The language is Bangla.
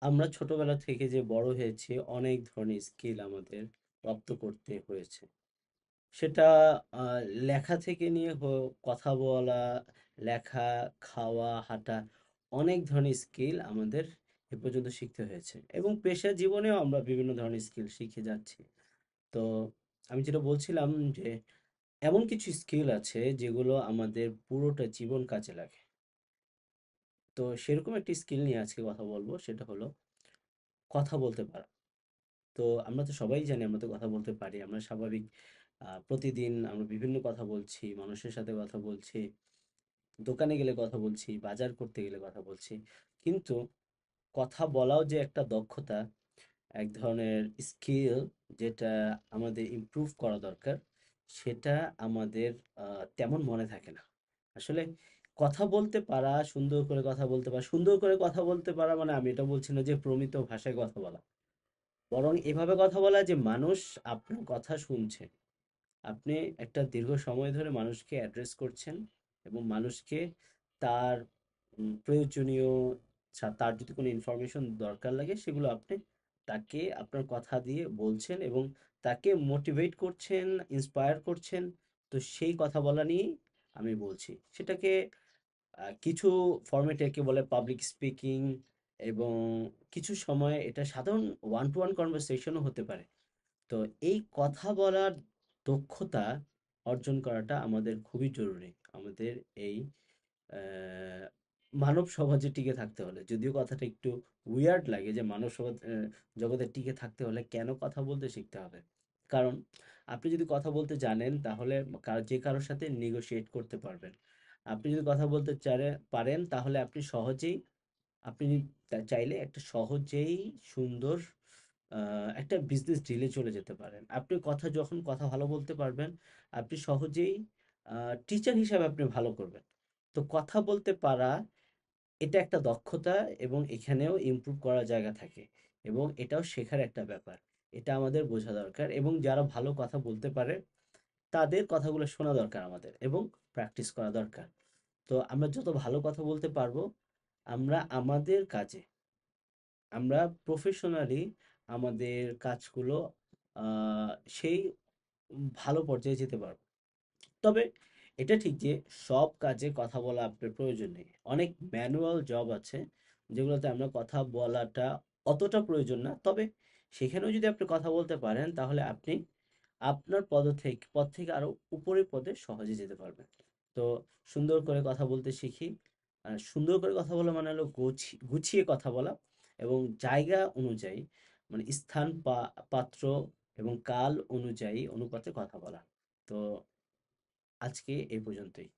আমরা ছোটবেলা থেকে যে বড় হয়েছি অনেক ধরনের স্কিল আমাদের রপ্ত করতে হয়েছে। সেটা লেখা থেকে নিয়ে হোক, কথা বলা, লেখা, খাওয়া, হাঁটা, অনেক ধরনের স্কিল আমাদের এ পর্যন্ত শিখতে হয়েছে এবং পেশা জীবনেও আমরা বিভিন্ন ধরনের স্কিল শিখে যাচ্ছি। তো আমি যেটা বলছিলাম যে এমন কিছু স্কিল আছে যেগুলো আমাদের পুরোটা জীবন কাজে লাগে। তো সেরকম একটি স্কিল নিয়ে আজকে কথা বলবো, সেটা হলো কথা বলতে পারা। তো আমরা তো সবাই জানি আমরা তো কথা বলতে পারি। আমরা স্বাভাবিক প্রতিদিন আমরা বিভিন্ন কথা বলছি, মানুষের সাথে কথা বলছি, দোকানে গেলে কথা বলছি, বাজার করতে গেলে কথা বলছি। কিন্তু কথা বলাও যে একটা দক্ষতা, এক ধরনের স্কিল যেটা আমাদের ইমপ্রুভ করা দরকার, সেটা আমাদের তেমন মনে থাকে না। আসলে কথা বলতে পারা, সুন্দর করে কথা বলতে পারা, সুন্দর করে কথা বলতে পারা মানে আমি এটা বলছি না যে প্রমিত ভাষায় কথা বলা। বরং এভাবে কথা বলা যে মানুষ আপনার কথা শুনছে। আপনি একটা দীর্ঘ সময় ধরে মানুষকে অ্যাড্রেস করছেন এবং মানুষকে তার প্রয়োজনীয় তার যদি কোনো ইনফরমেশন দরকার লাগে সেগুলো আপনি তাকে আপনার কথা দিয়ে বলছেন এবং তাকে মোটিভেট করছেন, ইন্সপায়ার করছেন। তো সেই কথা বলা নিয়েই আমি বলছি। সেটাকে কিছু ফরম্যাটে একে বলে পাবলিক স্পিকিং এবং কিছু সময় এটা সাধারণ ওয়ান টু ওয়ান কনভারসেশনও হতে পারে। তো এই কথা বলার দক্ষতা অর্জন করাটা আমাদের খুবই জরুরি। আমাদের এই আহ, মানব সমাজে টিকে থাকতে হলে, যদিও কথাটা একটু উইয়ার্ড লাগে যে মানব সমাজ জগতে টিকে থাকতে হলে কেন কথা বলতে শিখতে হবে। কারণ আপনি যদি কথা বলতে জানেন তাহলে যে কারোর সাথে নেগোশিয়েট করতে পারবেন। আপনি যদি কথা বলতে পারেন তাহলে আপনি চাইলে একটা সহজেই সুন্দর একটা বিজনেস ডিলে চলে যেতে পারেন। আপনি যখন কথা ভালো বলতে পারবেন, আপনি সহজেই টিচার হিসাবে আপনি ভালো করবেন। তো কথা বলতে পারা এটা একটা দক্ষতা এবং এখানেও ইমপ্রুভ করার জায়গা থাকে এবং এটাও শেখার একটা ব্যাপার। এটা আমাদের বোঝা দরকার এবং যারা ভালো কথা বলতে পারে তাদের কথাগুলো শোনা দরকার আমাদের এবং প্র্যাকটিস করা দরকার। তো আমরা যত ভালো কথা বলতে পারবো, আমরা আমাদের কাজে আমরা প্রফেশনালি আমাদের কাজগুলো আহ, সেই ভালো পর্যায়ে যেতে পারবো। তবে এটা ঠিক যে সব কাজে কথা বলা আপনার প্রয়োজন নেই। অনেক ম্যানুয়াল জব আছে যেগুলোতে আমরা কথা বলাটা অতটা প্রয়োজন না। তবে সেখানেও যদি আপনি কথা বলতে পারেন তাহলে আপনি আপনার পদ থেকে আরো উপরের পদে সহজে যেতে পারবেন। তো সুন্দর করে কথা বলতে শিখি। আর সুন্দর করে কথা বলা মানে হলো গুছিয়ে কথা বলা এবং জায়গা অনুযায়ী, মানে স্থান, পাত্র এবং কাল অনুযায়ী অনুপাতে কথা বলা। তো আজকে এই পর্যন্তই।